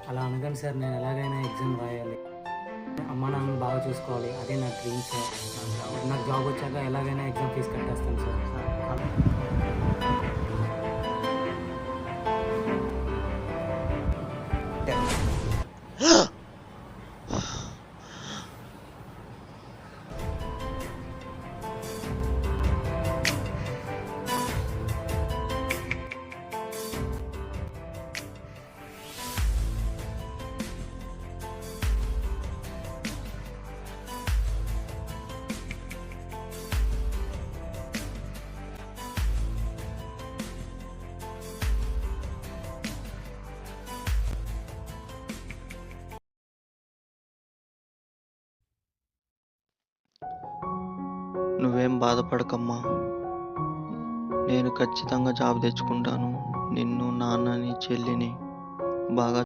అలా అనగానే సార్ నేను ఎలాగైనా ఎగ్జామ్ రాయాలి, అమ్మ నాన్నని బాగా చూసుకోవాలి, అదే నా డ్రీమ్ సార్. నాకు జాబ్ వచ్చాక ఎలాగైనా ఎగ్జామ్ ఫీజు కట్టేస్తాను సార్. నువ్వేం బాధపడకమ్మా, నేను ఖచ్చితంగా జాబ్ తెచ్చుకుంటాను. నిన్ను, నాన్నని, చెల్లిని బాగా